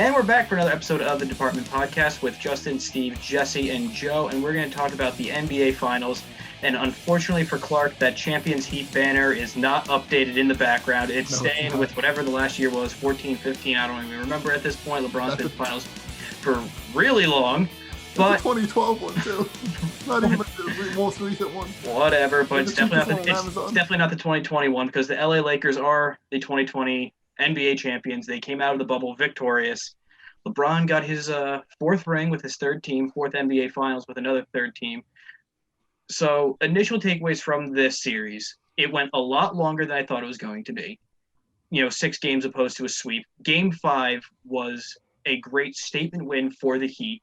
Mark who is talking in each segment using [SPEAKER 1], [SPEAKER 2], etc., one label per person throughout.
[SPEAKER 1] And we're back for another episode of the Department Podcast with Justin, Steve, Jesse, and Joe, and we're going to talk about the NBA Finals. And unfortunately for Clark, that Champions Heat banner is not updated in the background. It's staying with whatever the last year was, 14, 15, I don't even remember at this point. LeBron's been in the Finals for really long. But
[SPEAKER 2] the 2012 one, too. Not even the most recent one.
[SPEAKER 1] Whatever, but it's definitely not the 2020 one because the LA Lakers are the 2020 NBA champions. They came out of the bubble victorious. LeBron got his fourth ring with his third team, fourth NBA Finals with another third team. So initial takeaways from this series, it went a lot longer than I thought it was going to be. 6 games opposed to a sweep. Game 5 was a great statement win for the Heat.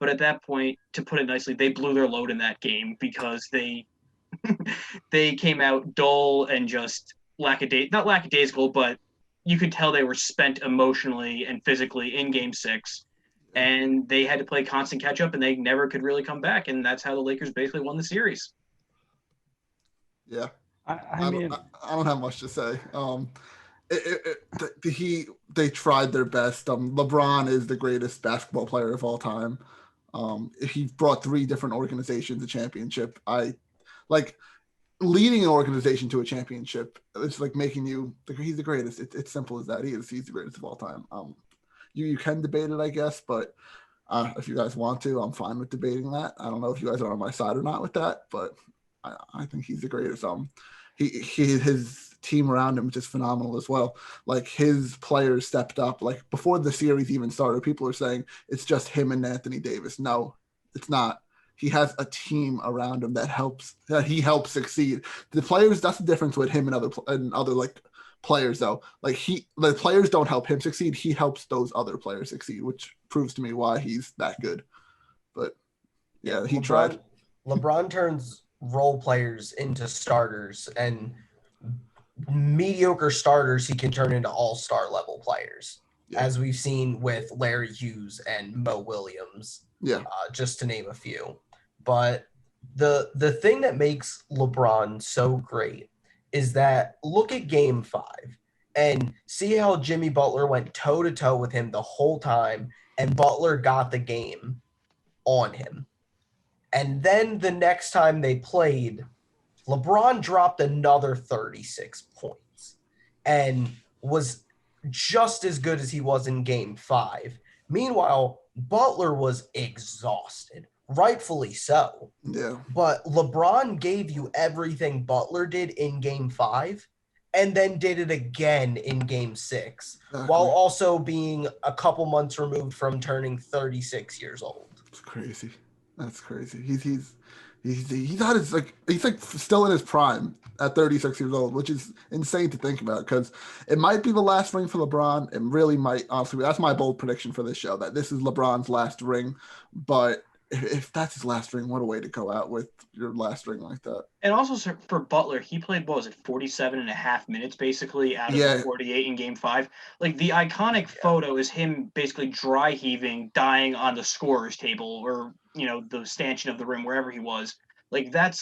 [SPEAKER 1] But at that point, to put it nicely, they blew their load in that game because they came out dull and just not lackadaisical, but you could tell they were spent emotionally and physically in Game 6. And they had to play constant catch-up, and they never could really come back. And that's how the Lakers basically won the series.
[SPEAKER 2] Yeah. I don't have much to say. They tried their best. LeBron is the greatest basketball player of all time. He brought 3 different organizations a championship. Leading an organization to a championship. It's like making you he's the greatest. It's simple as that. He's the greatest of all time. You can debate it, I guess, but if you guys want to, I'm fine with debating that. I don't know if you guys are on my side or not with that, but I think he's the greatest. His team around him is just phenomenal as well. Like his players stepped up. Like before the series even started, people are saying it's just him and Anthony Davis. No, it's not. He has a team around him that he helps succeed. The players, that's the difference with him and other like players though. Like the players don't help him succeed. He helps those other players succeed, which proves to me why he's that good. But yeah, he tried.
[SPEAKER 3] LeBron turns role players into starters, and mediocre starters he can turn into all-star level players, as we've seen with Larry Hughes and Mo Williams, just to name a few. But the thing that makes LeBron so great is that look at Game 5 and see how Jimmy Butler went toe-to-toe with him the whole time, and Butler got the game on him. And then the next time they played, LeBron dropped another 36 points and was just as good as he was in Game 5. Meanwhile, Butler was exhausted, rightfully so.
[SPEAKER 2] Yeah.
[SPEAKER 3] But LeBron gave you everything Butler did in Game 5 and then did it again in Game 6, while also being a couple months removed from turning 36 years old.
[SPEAKER 2] It's crazy. That's crazy. He's not as he's still in his prime at 36 years old, which is insane to think about because it might be the last ring for LeBron. It really might, honestly. That's my bold prediction for this show, that this is LeBron's last ring. But if that's his last ring, what a way to go out with your last ring like that.
[SPEAKER 1] And also for Butler, he played, 47 and a half minutes basically out of 48 in Game 5. Like the iconic photo is him basically dry heaving, dying on the scorer's table or, the stanchion of the rim, wherever he was. Like that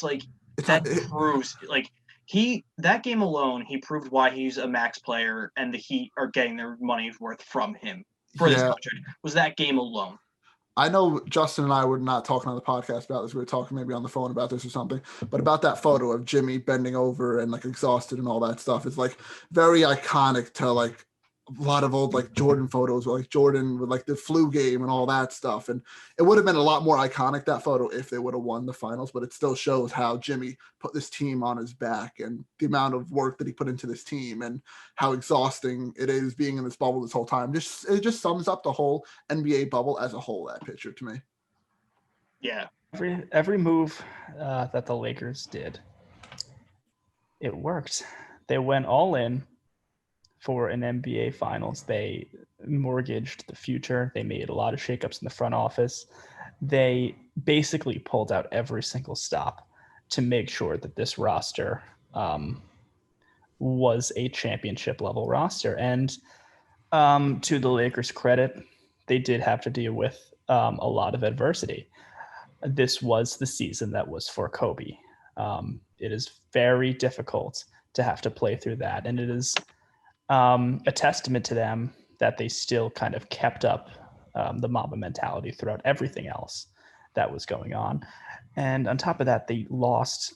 [SPEAKER 1] proves that game alone, he proved why he's a max player and the Heat are getting their money's worth from him for this contract. Was that game alone.
[SPEAKER 2] I know Justin and I were not talking on the podcast about this. We were talking maybe on the phone about this or something, but about that photo of Jimmy bending over and exhausted and all that stuff. It's very iconic to a lot of old Jordan photos where Jordan with the flu game and all that stuff. And it would have been a lot more iconic, that photo, if they would have won the finals, but it still shows how Jimmy put this team on his back and the amount of work that he put into this team and how exhausting it is being in this bubble this whole time. It just sums up the whole NBA bubble as a whole, that picture to me.
[SPEAKER 1] Yeah.
[SPEAKER 4] Every move that the Lakers did, it worked. They went all in for an NBA Finals. They mortgaged the future. They made a lot of shakeups in the front office. They basically pulled out every single stop to make sure that this roster was a championship level roster. And to the Lakers' credit, they did have to deal with a lot of adversity. This was the season that was for Kobe. It is very difficult to have to play through that. And it is a testament to them that they still kind of kept up the Mamba mentality throughout everything else that was going on. And on top of that, they lost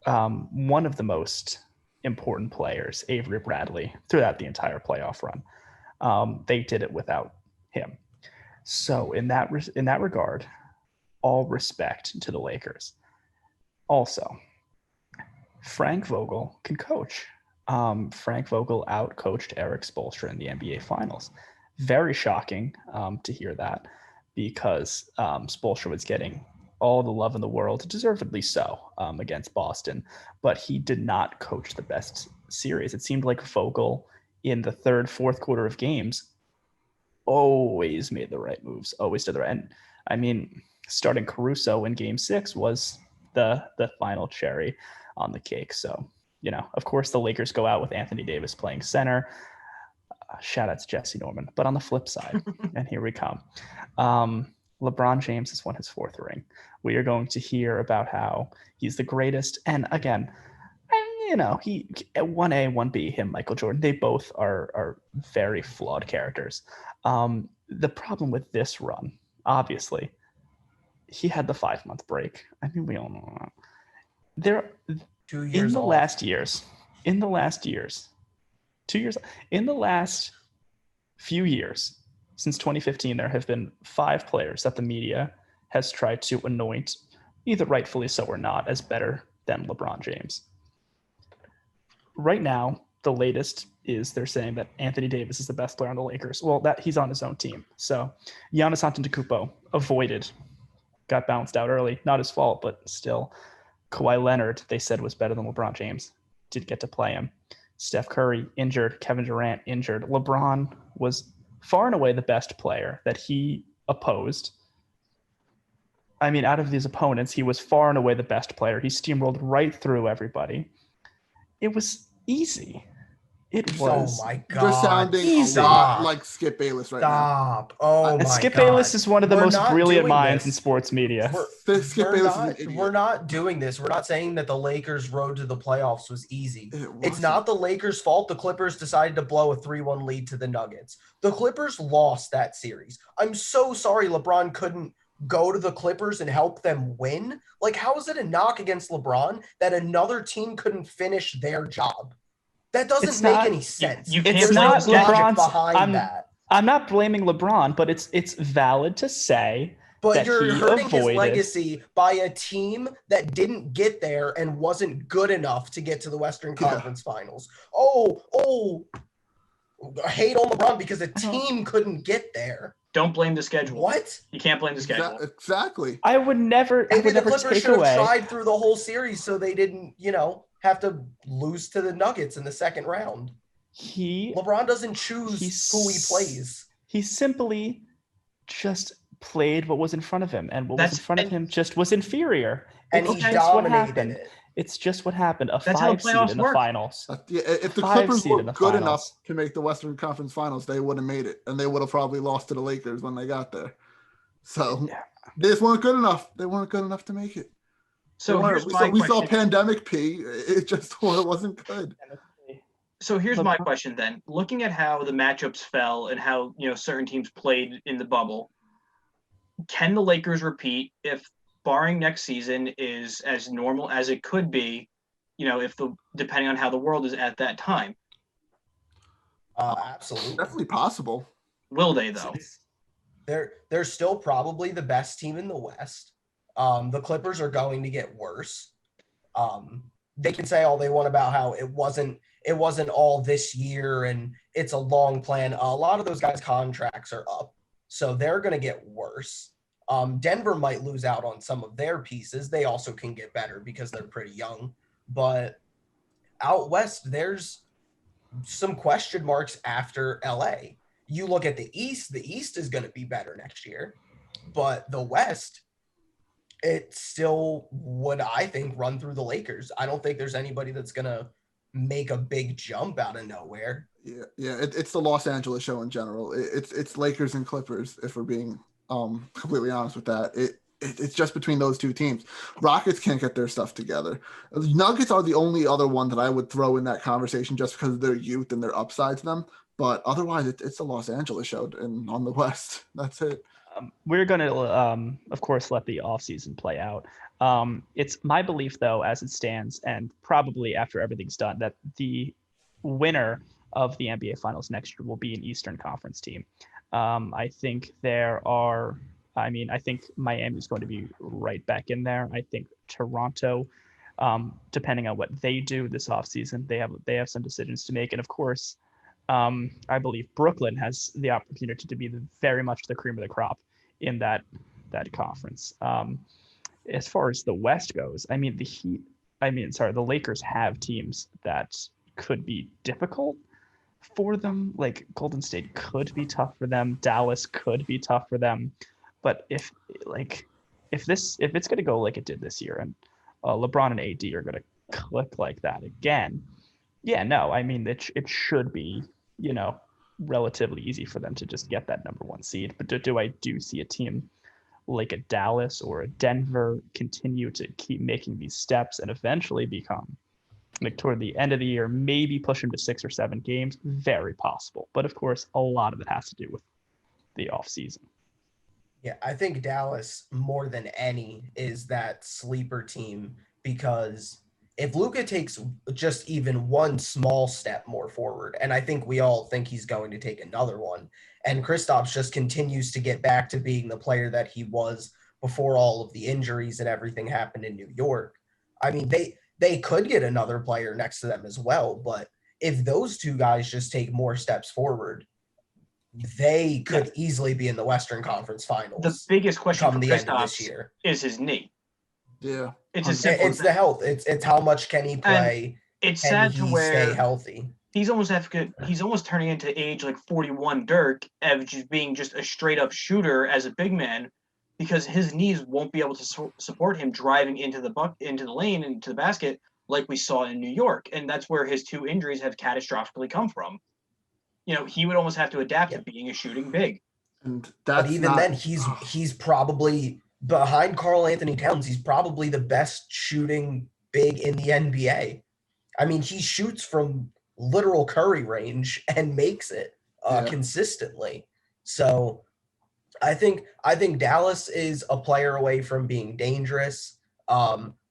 [SPEAKER 4] one of the most important players, Avery Bradley, throughout the entire playoff run. They did it without him. So in that regard, all respect to the Lakers. Also, Frank Vogel can coach. Frank Vogel out-coached Eric Spoelstra in the NBA Finals. Very shocking to hear that, because Spoelstra was getting all the love in the world, deservedly so, against Boston, but he did not coach the best series. It seemed like Vogel in the third, fourth quarter of games always made the right moves, always did the right. And I mean, starting Caruso in Game 6 was the final cherry on the cake. So, of course, the Lakers go out with Anthony Davis playing center. Shout out to Jesse Norman. But on the flip side, and here we come, LeBron James has won his 4th ring. We are going to hear about how he's the greatest. And again, he 1A, 1B, him, Michael Jordan, they both are very flawed characters. The problem with this run, obviously, he had the 5-month break. I mean, we all know that.
[SPEAKER 3] 2 years
[SPEAKER 4] in the
[SPEAKER 3] off.
[SPEAKER 4] last 2 years, in the last few years, since 2015, there have been 5 players that the media has tried to anoint, either rightfully so or not, as better than LeBron James. Right now, the latest is they're saying that Anthony Davis is the best player on the Lakers. Well, that he's on his own team. So Giannis Antetokounmpo got bounced out early. Not his fault, but still. Kawhi Leonard, they said, was better than LeBron James. Did get to play him. Steph Curry, injured. Kevin Durant, injured. LeBron was far and away the best player that he opposed. I mean, out of these opponents, he was far and away the best player. He steamrolled right through everybody. It was easy. It was.
[SPEAKER 3] Oh my God.
[SPEAKER 2] You're sounding
[SPEAKER 4] Easy.
[SPEAKER 2] a lot like Skip Bayless right now.
[SPEAKER 3] Stop. Oh my
[SPEAKER 4] Skip
[SPEAKER 3] God.
[SPEAKER 4] Bayless is one of the
[SPEAKER 3] We're
[SPEAKER 4] most
[SPEAKER 3] not
[SPEAKER 4] brilliant
[SPEAKER 3] doing
[SPEAKER 4] minds
[SPEAKER 3] this.
[SPEAKER 4] in sports media.
[SPEAKER 2] Skip Bayless is an idiot.
[SPEAKER 3] We're not doing this. We're not saying that the Lakers' road to the playoffs was easy. It's not the Lakers' fault the Clippers decided to blow a 3-1 lead to the Nuggets. The Clippers lost that series. I'm so sorry LeBron couldn't go to the Clippers and help them win. Like, how is it a knock against LeBron that another team couldn't finish their job? That doesn't make any sense.
[SPEAKER 4] It's not LeBron's
[SPEAKER 3] behind that.
[SPEAKER 4] I'm not blaming LeBron, but it's valid to say
[SPEAKER 3] but
[SPEAKER 4] that
[SPEAKER 3] you're
[SPEAKER 4] he
[SPEAKER 3] hurting
[SPEAKER 4] avoided
[SPEAKER 3] his legacy by a team that didn't get there and wasn't good enough to get to the Western Conference Finals. I hate on LeBron because a team couldn't get there.
[SPEAKER 1] Don't blame the schedule.
[SPEAKER 3] What?
[SPEAKER 1] You can't blame the schedule.
[SPEAKER 2] Exactly.
[SPEAKER 4] I would never.
[SPEAKER 3] Maybe the
[SPEAKER 4] Clippers
[SPEAKER 3] Clippers should have tried through the whole series so they didn't, have to lose to the Nuggets in the second round. LeBron doesn't choose who he plays.
[SPEAKER 4] He simply just played what was in front of him, and what was in front of him just was inferior.
[SPEAKER 3] And he dominated it.
[SPEAKER 4] It's just what happened.
[SPEAKER 1] That's
[SPEAKER 4] 5 seed in the finals.
[SPEAKER 2] If the Clippers were good enough to make the Western Conference Finals, they would have made it, and they would have probably lost to the Lakers when they got there. So they just weren't good enough. They weren't good enough to make it.
[SPEAKER 1] So
[SPEAKER 2] we saw Pandemic P. It just wasn't good.
[SPEAKER 1] So here's my question then. Looking at how the matchups fell and how certain teams played in the bubble, can the Lakers repeat if, barring next season, is as normal as it could be, depending on how the world is at that time?
[SPEAKER 3] Absolutely.
[SPEAKER 2] Definitely possible.
[SPEAKER 1] Will they, though?
[SPEAKER 3] They're still probably the best team in the West. The Clippers are going to get worse. They can say all they want about how it wasn't all this year and it's a long plan. A lot of those guys' contracts are up, so they're going to get worse. Denver might lose out on some of their pieces. They also can get better because they're pretty young. But out West, there's some question marks after LA. You look at the East is going to be better next year. But the West, it still would, I think, run through the Lakers. I don't think there's anybody that's going to make a big jump out of nowhere.
[SPEAKER 2] Yeah, it's the Los Angeles show in general. It's Lakers and Clippers, if we're being completely honest with that. it's just between those two teams. Rockets can't get their stuff together. Nuggets are the only other one that I would throw in that conversation just because of their youth and their upside to them. But otherwise, it's the Los Angeles show and on the West. That's it.
[SPEAKER 4] We're going to, of course, let the offseason play out. It's my belief, though, as it stands, and probably after everything's done, that the winner of the NBA Finals next year will be an Eastern Conference team. I think I think Miami's going to be right back in there. I think Toronto, depending on what they do this offseason, they have some decisions to make. And of course, I believe Brooklyn has the opportunity to be very much the cream of the crop in that conference. As far as the West goes, I mean, the Lakers have teams that could be difficult for them. Like Golden State could be tough for them. Dallas could be tough for them. But if it's going to go like it did this year, and LeBron and AD are going to click like that again, it should be, relatively easy for them to just get that number one seed. But do I see a team like a Dallas or a Denver continue to keep making these steps and eventually become, like, toward the end of the year, maybe push them to 6 or 7 games? Very possible. But of course, a lot of it has to do with the offseason.
[SPEAKER 3] Yeah, I think Dallas, more than any, is that sleeper team, because if Luka takes just even one small step more forward, and I think we all think he's going to take another one, and Kristaps just continues to get back to being the player that he was before all of the injuries and everything happened in New York, I mean, they could get another player next to them as well. But if those two guys just take more steps forward, they could easily be in the Western Conference Finals.
[SPEAKER 1] The biggest question
[SPEAKER 3] come
[SPEAKER 1] for
[SPEAKER 3] the end of
[SPEAKER 1] Kristaps
[SPEAKER 3] this year
[SPEAKER 1] is his knee.
[SPEAKER 2] Yeah,
[SPEAKER 1] it's as simple.
[SPEAKER 3] It's the health. It's how much can he play?
[SPEAKER 1] And it's
[SPEAKER 3] can
[SPEAKER 1] sad
[SPEAKER 3] he
[SPEAKER 1] to where
[SPEAKER 3] stay healthy.
[SPEAKER 1] He's almost turning into age like 41 Dirk, of just being just a straight up shooter as a big man, because his knees won't be able to support him driving into the lane, into the basket, like we saw in New York. And that's where his 2 injuries have catastrophically come from. He would almost have to adapt to being a shooting big.
[SPEAKER 2] And
[SPEAKER 3] but even then, he's probably behind Karl Anthony Towns. He's probably the best shooting big in the NBA. I mean, he shoots from literal Curry range and makes it consistently. So I think Dallas is a player away from being dangerous.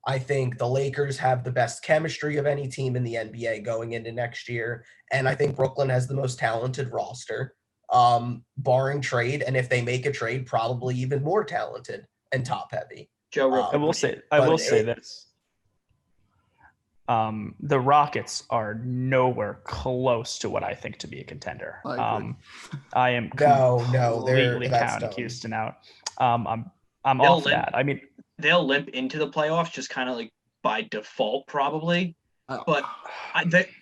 [SPEAKER 3] I think the Lakers have the best chemistry of any team in the NBA going into next year. And I think Brooklyn has the most talented roster, barring trade. And if they make a trade, probably even more talented and top heavy.
[SPEAKER 1] Joe,
[SPEAKER 4] I will say this. The Rockets are nowhere close to what I think to be a contender. I am completely counting Houston out. I'm off that. I mean,
[SPEAKER 1] they'll limp into the playoffs just kind of like by default, probably. But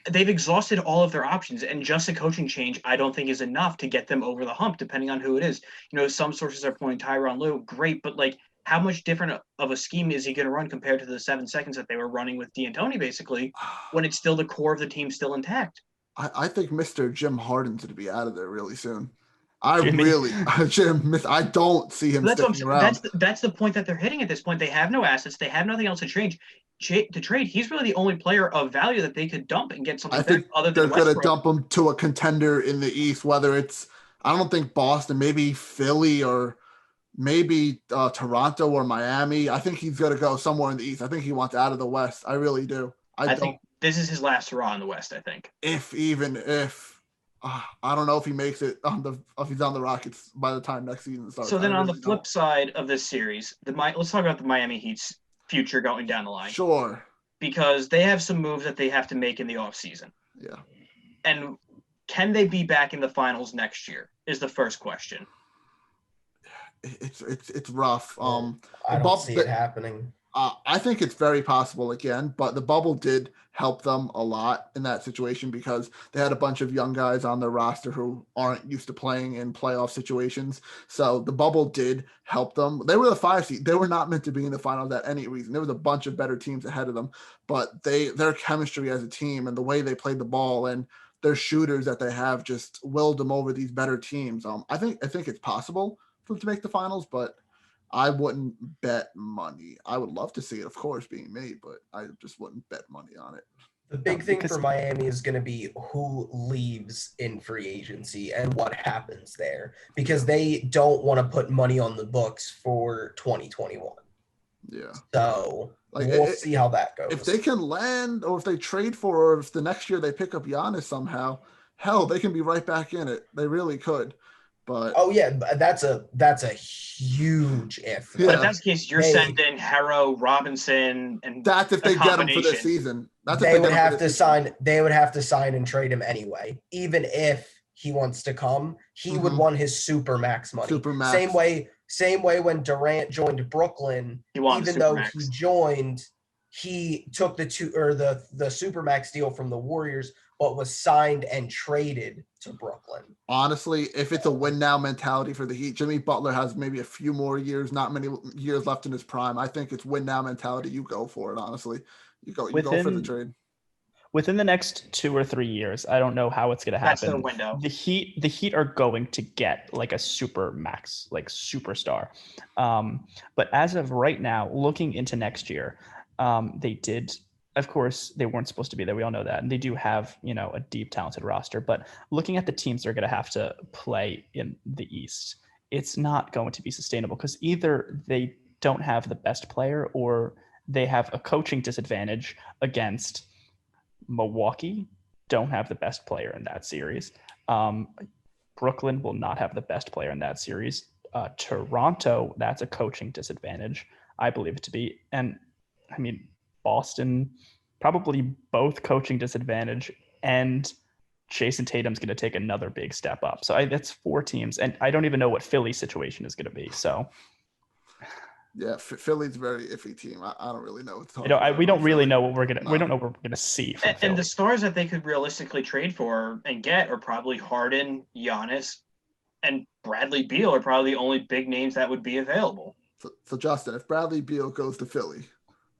[SPEAKER 1] they've exhausted all of their options, and just a coaching change I don't think is enough to get them over the hump, depending on who it is. Some sources are pointing Tyronn Lue, great, but like, how much different of a scheme is he going to run compared to the 7 seconds that they were running with D'Antoni, basically, when it's still the core of the team still intact?
[SPEAKER 2] I think Mr. Jim Harden's going to be out of there really soon. Jim, I don't see him sticking around.
[SPEAKER 1] That's the point that they're hitting at this point. They have no assets. They have nothing else to trade. He's really the only player of value that they could dump and get something back other than
[SPEAKER 2] they're going to dump him to a contender in the East, whether it's, I don't think Boston, maybe Philly, or maybe Toronto or Miami. I think he's going to go somewhere in the East. I think he wants out of the West. I really do. I think
[SPEAKER 1] this is his last hurrah in the West, I think.
[SPEAKER 2] If I don't know if he makes it if he's on the Rockets by the time next season starts.
[SPEAKER 1] So then on the flip side of this series, let's talk about the Miami Heat's future going down the line.
[SPEAKER 2] Sure.
[SPEAKER 1] Because they have some moves that they have to make in the offseason.
[SPEAKER 2] Yeah.
[SPEAKER 1] And can they be back in the finals next year is the first question.
[SPEAKER 2] It's rough.
[SPEAKER 3] I don't see it happening.
[SPEAKER 2] I think it's very possible again, but the bubble did help them a lot in that situation because they had a bunch of young guys on their roster who aren't used to playing in playoff situations. So the bubble did help them. They were the 5 seed. They were not meant to be in the finals at any reason. There was a bunch of better teams ahead of them, but their chemistry as a team and the way they played the ball and their shooters that they have just willed them over these better teams. I think it's possible for them to make the finals, but I wouldn't bet money. I would love to see it, of course, being made, but I just wouldn't bet money on it.
[SPEAKER 3] The big thing
[SPEAKER 4] because-
[SPEAKER 3] for Miami is going to be who leaves in free agency and what happens there, because they don't want to put money on the books for 2021.
[SPEAKER 2] Yeah.
[SPEAKER 3] So
[SPEAKER 2] Like,
[SPEAKER 3] we'll see how that goes.
[SPEAKER 2] If they can land, or if they trade for, or if the next year they pick up Giannis somehow, hell, they can be right back in it. They really could. But
[SPEAKER 3] Oh yeah, that's a huge if.
[SPEAKER 2] Yeah.
[SPEAKER 1] But if that's the case, you're
[SPEAKER 3] They-
[SPEAKER 1] sending Harrow, Robinson, and
[SPEAKER 2] that's if they get him for this
[SPEAKER 1] combination.
[SPEAKER 2] season. That's if
[SPEAKER 3] They
[SPEAKER 2] get
[SPEAKER 3] would
[SPEAKER 2] him for
[SPEAKER 3] have
[SPEAKER 2] this
[SPEAKER 3] to
[SPEAKER 2] season.
[SPEAKER 3] sign. They would have to sign and trade him anyway. Even if he wants to come, he would
[SPEAKER 2] Mhm.
[SPEAKER 3] want his super max money.
[SPEAKER 2] Super max.
[SPEAKER 3] Same way when Durant joined Brooklyn.
[SPEAKER 1] He wanted
[SPEAKER 3] Even
[SPEAKER 1] super
[SPEAKER 3] though
[SPEAKER 1] max.
[SPEAKER 3] he joined, he took the super max deal from the Warriors, but was signed and traded to Brooklyn.
[SPEAKER 2] Honestly, if it's a win now mentality for the Heat, Jimmy Butler has maybe a few more years, not many years left in his prime. I think it's win now mentality. You go for it, honestly. You go for the
[SPEAKER 4] Within-
[SPEAKER 2] trade.
[SPEAKER 4] Within the next 2 or 3 years, I don't know how it's going to
[SPEAKER 1] That's their
[SPEAKER 4] happen.
[SPEAKER 1] window.
[SPEAKER 4] The Heat are going to get like a super max, like superstar. But as of right now, looking into next year, they did. Of course, they weren't supposed to be there. We all know that, and they do have a deep, talented roster. But looking at the teams they're going to have to play in the East, it's not going to be sustainable because either they don't have the best player or they have a coaching disadvantage against Milwaukee. Don't have the best player in that series. Brooklyn will not have the best player in that series. Toronto, that's a coaching disadvantage, I believe it to be. And I mean, Boston, probably both coaching disadvantage, and Jason Tatum's going to take another big step up. So that's 4 teams, and I don't even know what Philly's situation is going to be. So
[SPEAKER 2] Yeah, Philly's a very iffy team. I don't really know what to talk
[SPEAKER 4] we
[SPEAKER 2] about
[SPEAKER 4] don't really
[SPEAKER 2] Philly.
[SPEAKER 4] know what we're gonna.
[SPEAKER 2] No.
[SPEAKER 4] We don't know what we're gonna see from Philly.
[SPEAKER 1] And the stars that they could realistically trade for and get are probably Harden, Giannis, and Bradley Beal are probably the only big names that would be available.
[SPEAKER 2] So Justin, if Bradley Beal goes to Philly,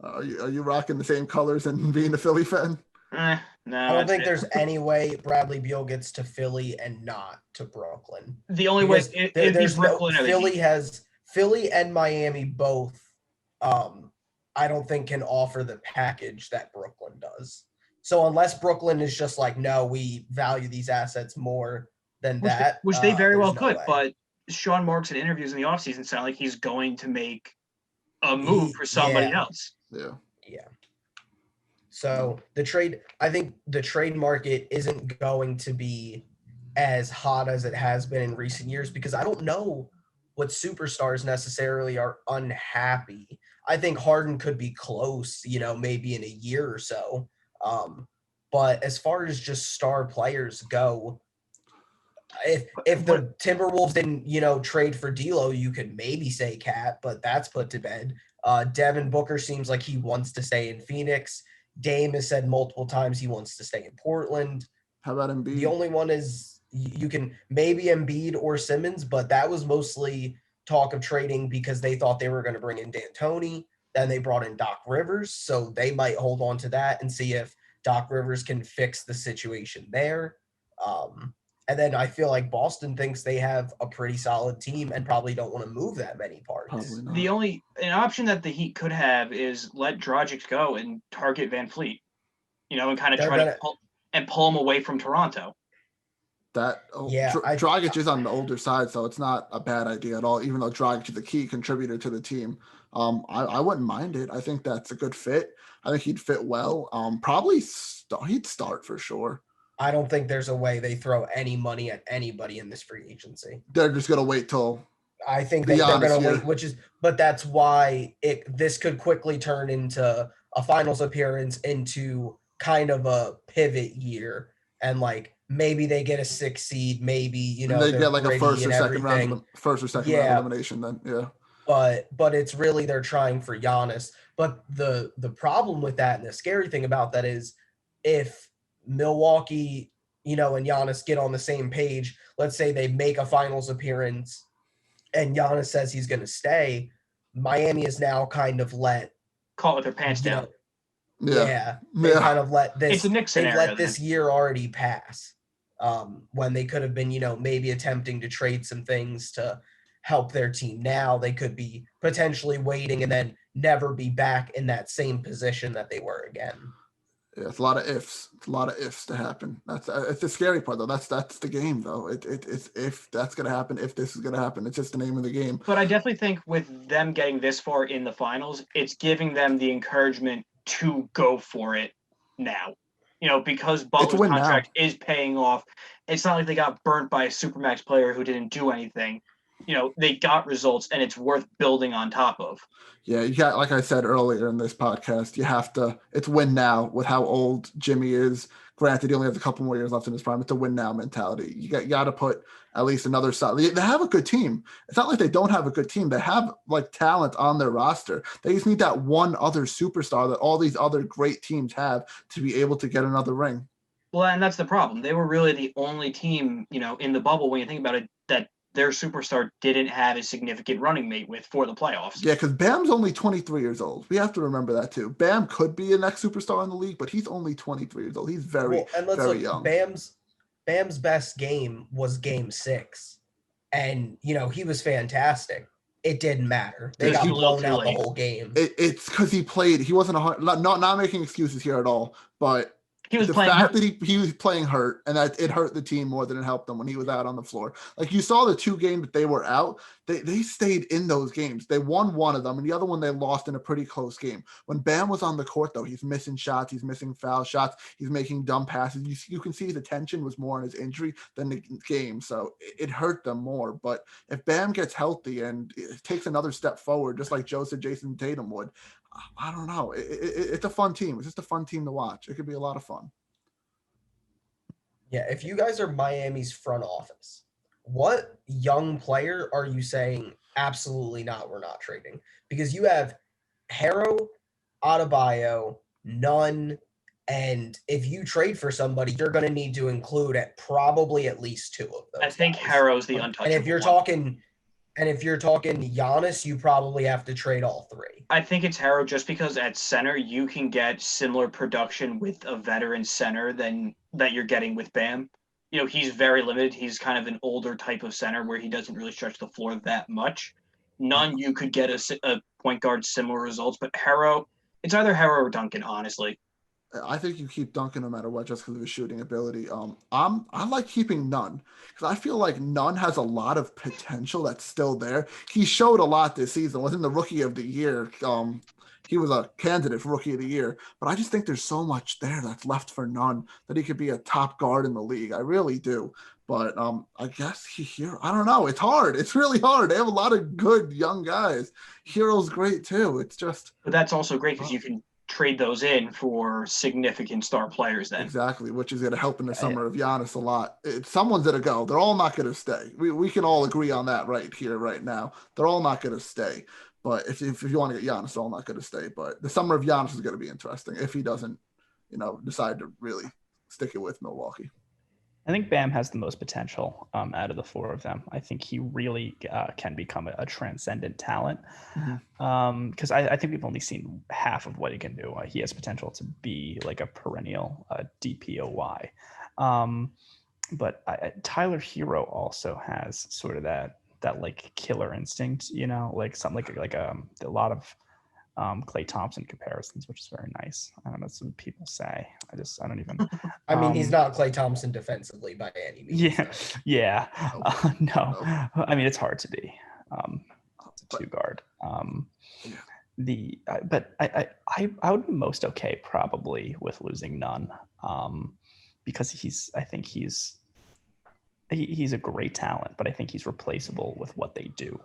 [SPEAKER 2] are you rocking the same colors and being a Philly fan?
[SPEAKER 1] No,
[SPEAKER 3] I don't
[SPEAKER 1] that's
[SPEAKER 3] think
[SPEAKER 1] it.
[SPEAKER 3] there's any way Bradley Beal gets to Philly and not to Brooklyn.
[SPEAKER 1] The only way
[SPEAKER 3] Because
[SPEAKER 1] it'd be Brooklyn or the Heat.
[SPEAKER 3] Philly and Miami both. I don't think can offer the package that Brooklyn does. So unless Brooklyn is just like, no, we value these assets more than that,
[SPEAKER 1] Which they very well
[SPEAKER 3] there's no
[SPEAKER 1] could,
[SPEAKER 3] way.
[SPEAKER 1] but Sean Marks in interviews in the offseason sound like he's going to make a move for somebody
[SPEAKER 3] Yeah.
[SPEAKER 1] else.
[SPEAKER 2] Yeah.
[SPEAKER 3] Yeah. So I think the trade market isn't going to be as hot as it has been in recent years because I don't know what superstars necessarily are unhappy. I think Harden could be close, maybe in a year or so. But as far as just star players go, if the Timberwolves didn't, trade for D'Lo, you could maybe say Cat, but that's put to bed. Devin Booker seems like he wants to stay in Phoenix. Dame has said multiple times he wants to stay in Portland.
[SPEAKER 2] How about Embiid?
[SPEAKER 3] The only one is you can maybe Embiid or Simmons, but that was mostly talk of trading because they thought they were going to bring in D'Antoni. Then they brought in Doc Rivers, so they might hold on to that and see if Doc Rivers can fix the situation there. And then I feel like Boston thinks they have a pretty solid team and probably don't want to move that many parts.
[SPEAKER 2] Probably not.
[SPEAKER 1] The only an option that the Heat could have is let Dragic go and target Van Fleet, and kind of
[SPEAKER 3] They're
[SPEAKER 1] try
[SPEAKER 3] gonna-
[SPEAKER 1] to pull him away from Toronto.
[SPEAKER 2] Dragic is on the older side, so it's not a bad idea at all. Even though Dragic is a key contributor to the team, I wouldn't mind it. I think that's a good fit. I think he'd fit well. Probably he'd start for sure.
[SPEAKER 3] I don't think there's a way they throw any money at anybody in this free agency.
[SPEAKER 2] They're just gonna wait till.
[SPEAKER 3] I think
[SPEAKER 2] The
[SPEAKER 3] they're
[SPEAKER 2] Giannis
[SPEAKER 3] going to
[SPEAKER 2] year.
[SPEAKER 3] wait, but that's why this could quickly turn into a finals appearance into kind of a pivot year. And like, maybe they get a 6 seed, maybe,
[SPEAKER 2] they
[SPEAKER 3] they're
[SPEAKER 2] get like a
[SPEAKER 3] gritty
[SPEAKER 2] first or
[SPEAKER 3] and
[SPEAKER 2] second round,
[SPEAKER 3] everything.
[SPEAKER 2] round
[SPEAKER 3] Yeah.
[SPEAKER 2] elimination. Then yeah.
[SPEAKER 3] But it's really they're trying for Giannis. But the problem with that and the scary thing about that is if Milwaukee, and Giannis get on the same page, let's say they make a finals appearance and Giannis says he's going to stay, Miami is now kind of
[SPEAKER 1] Call it with their pants down.
[SPEAKER 3] Yeah. They kind of let this
[SPEAKER 1] It's a Knicks
[SPEAKER 3] they've
[SPEAKER 1] scenario.
[SPEAKER 3] let this year already pass. When they could have been, maybe attempting to trade some things to help their team now. They could be potentially waiting and then never be back in that same position that they were again.
[SPEAKER 2] Yeah, it's a lot of ifs. It's a lot of ifs to happen. It's the scary part, though. That's the game, though. It's if that's gonna happen, if this is gonna happen. It's just the name of the game.
[SPEAKER 1] But I definitely think with them getting this far in the finals, it's giving them the encouragement to go for it now. Because Butler's contract is paying off. It's not like they got burnt by a Supermax player who didn't do anything. They got results, and it's worth building on top of.
[SPEAKER 2] Yeah, you got, like I said earlier in this podcast, it's win now with how old Jimmy is. Granted, he only has a couple more years left in his prime. It's a win now mentality. You got to put at least another side. They have a good team. It's not like they don't have a good team. They have talent on their roster. They just need that one other superstar that all these other great teams have to be able to get another ring.
[SPEAKER 1] Well, and that's the problem. They were really the only team, in the bubble, when you think about it, that their superstar didn't have a significant running mate with for the playoffs.
[SPEAKER 2] Yeah, because Bam's only 23 years old. We have to remember that too. Bam could be the next superstar in the league, but he's only 23 years old. He's very young.
[SPEAKER 3] Bam's best game was Game 6, and he was fantastic. It didn't matter. They got blown out the whole game.
[SPEAKER 2] It's because he played. He wasn't not making excuses here at all, but.
[SPEAKER 1] He was
[SPEAKER 2] the
[SPEAKER 1] playing
[SPEAKER 2] fact
[SPEAKER 1] hurt.
[SPEAKER 2] that he was playing hurt, and that it hurt the team more than it helped them when he was out on the floor. Like you saw the 2 games that they were out, they stayed in those games. They won one of them, and the other one they lost in a pretty close game. When Bam was on the court, though, he's missing shots, he's missing foul shots, he's making dumb passes. You can see the tension was more on his injury than the game, so it hurt them more. But if Bam gets healthy and it takes another step forward, just like Joe said Jason Tatum would, I don't know. It's a fun team. It's just a fun team to watch. It could be a lot of fun.
[SPEAKER 3] Yeah, if you guys are Miami's front office, what young player are you saying absolutely not, we're not trading? Because you have Harrow, Adebayo, Nunn, and if you trade for somebody, you're going to need to include probably at least 2 of those.
[SPEAKER 1] I think guys. Harrow's the untouchable.
[SPEAKER 3] And if you're talking Giannis, you probably have to trade all 3.
[SPEAKER 1] I think it's Harrow just because at center you can get similar production with a veteran center than that you're getting with Bam. He's very limited. He's kind of an older type of center where he doesn't really stretch the floor that much. None you could get a point guard similar results, but Harrow, it's either Harrow or Duncan, honestly.
[SPEAKER 2] I think you keep Duncan no matter what, just because of his shooting ability. I like keeping Nunn because I feel like Nunn has a lot of potential that's still there. He showed a lot this season. Wasn't the Rookie of the Year? He was a candidate for Rookie of the Year, but I just think there's so much there that's left for Nunn that he could be a top guard in the league. I really do. But I guess I don't know. It's hard. It's really hard. They have a lot of good young guys. Hero's great too. It's just.
[SPEAKER 1] But that's also great because you can trade those in for significant star players then.
[SPEAKER 2] Exactly, which is going to help in the summer of Giannis a lot. Someone's going to go. They're all not going to stay. We can all agree on that right here, right now. They're all not going to stay. But if you want to get Giannis, they're all not going to stay. But the summer of Giannis is going to be interesting if he doesn't, decide to really stick it with Milwaukee.
[SPEAKER 4] I think Bam has the most potential out of the 4 of them. I think he really can become a transcendent talent because I think we've only seen half of what he can do. He has potential to be like a perennial DPOY. But Tyler Hero also has sort of that like killer instinct, like something like a lot of Klay Thompson comparisons, which is very nice. I don't know, that's what people say. I don't even.
[SPEAKER 3] I mean, he's not Klay Thompson defensively by any means.
[SPEAKER 4] Yeah. No. I mean, it's hard to be a 2-guard. But I would be most okay probably with losing Nunn, because I think he's a great talent, but I think he's replaceable with what they do.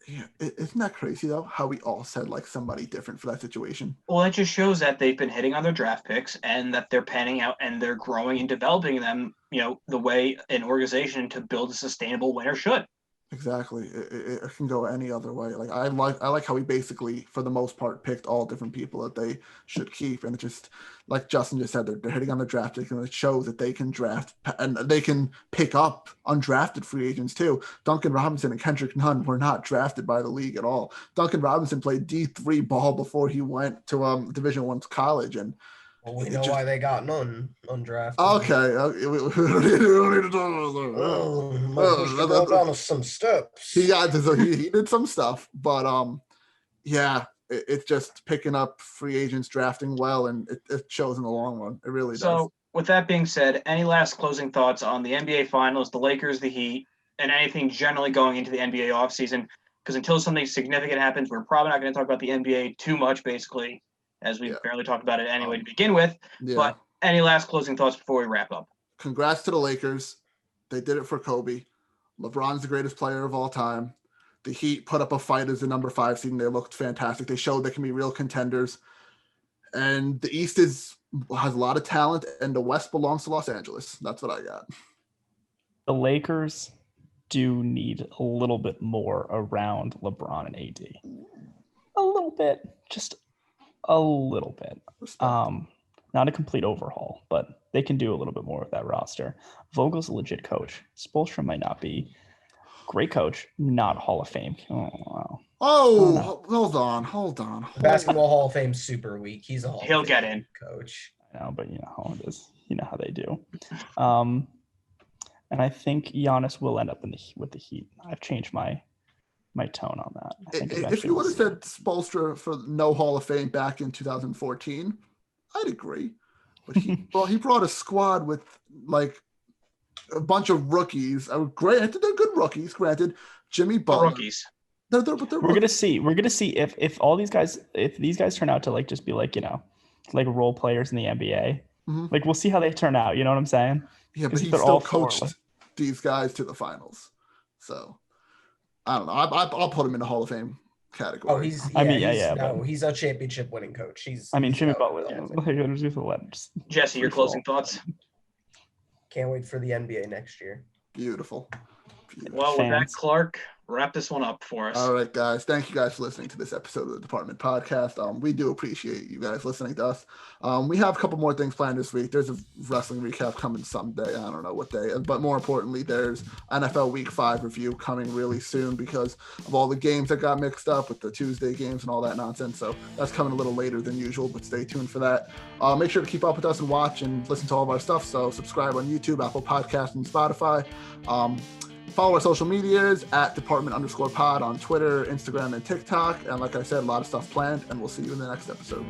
[SPEAKER 2] Yeah, isn't that crazy though? How we all said like somebody different for that situation.
[SPEAKER 1] Well, that just shows that they've been hitting on their draft picks and that they're panning out and they're growing and developing them, the way an organization to build a sustainable winner should.
[SPEAKER 2] Exactly. It can go any other way. Like I like how we basically, for the most part, picked all different people that they should keep, and it just, like Justin just said, they're hitting on the draft pick, and it shows that they can draft and they can pick up undrafted free agents too. Duncan Robinson and Kendrick Nunn were not drafted by the league at all. Duncan Robinson played D3 ball before he went to Division I college, and
[SPEAKER 3] Well, we know why they got none undrafted.
[SPEAKER 2] Okay. We don't need to talk about
[SPEAKER 3] down some steps.
[SPEAKER 2] he did some stuff, but it's just picking up free agents, drafting well, and it shows in the long run. It really does.
[SPEAKER 1] So, with that being said, any last closing thoughts on the NBA Finals, the Lakers, the Heat, and anything generally going into the NBA offseason? Because until something significant happens, we're probably not going to talk about the NBA too much, basically, as we barely talked about it anyway to begin with.
[SPEAKER 2] Yeah.
[SPEAKER 1] But any last closing thoughts before we wrap up?
[SPEAKER 2] Congrats to the Lakers. They did it for Kobe. LeBron's the greatest player of all time. The Heat put up a fight as the number 5 seed, and they looked fantastic. They showed they can be real contenders. And the East has a lot of talent, and the West belongs to Los Angeles. That's what I got.
[SPEAKER 4] The Lakers do need a little bit more around LeBron and AD. A little bit. Just a little bit. Not a complete overhaul, but they can do a little bit more with that roster. Vogel's a legit coach. Spoelstra might not be. Great coach, not Hall of Fame. Oh, wow.
[SPEAKER 2] Hold on.
[SPEAKER 3] Basketball Hall of Fame super weak. He's a Hall
[SPEAKER 1] He'll
[SPEAKER 3] of
[SPEAKER 1] get
[SPEAKER 3] Fame
[SPEAKER 1] in.
[SPEAKER 3] coach.
[SPEAKER 4] I know, but you know how it is. You know how they do. And I think Giannis will end up with the Heat. I've changed my tone on that. I think
[SPEAKER 2] if you would have said Spoelstra for no Hall of Fame back in 2014, I'd agree. But he brought a squad with like a bunch of rookies. Granted, they're good rookies. Granted, Jimmy Butler.
[SPEAKER 1] Rookies.
[SPEAKER 2] We're
[SPEAKER 4] gonna see. We're gonna see if all these guys, if these guys turn out to like just be like like role players in the NBA.
[SPEAKER 2] Mm-hmm.
[SPEAKER 4] Like we'll see how they turn out. You know what I'm saying?
[SPEAKER 2] Yeah, but he still coached these guys to the finals. So I don't know. I'll put him in the Hall of Fame category.
[SPEAKER 3] He's a championship winning coach.
[SPEAKER 4] Jimmy Butler.
[SPEAKER 1] Jesse, your closing thoughts?
[SPEAKER 3] Can't wait for the NBA next year.
[SPEAKER 2] Beautiful.
[SPEAKER 1] Well, with that, Clark, wrap this one up for us.
[SPEAKER 2] All right, guys. Thank you guys for listening to this episode of the Department Podcast. We do appreciate you guys listening to us. We have a couple more things planned this week. There's a wrestling recap coming someday. I don't know what day. But more importantly, there's NFL Week 5 review coming really soon because of all the games that got mixed up with the Tuesday games and all that nonsense. So that's coming a little later than usual, but stay tuned for that. Make sure to keep up with us and watch and listen to all of our stuff. So subscribe on YouTube, Apple Podcasts, and Spotify. Follow our social medias at Department_pod on Twitter, Instagram, and TikTok. And like I said, a lot of stuff planned, and we'll see you in the next episode.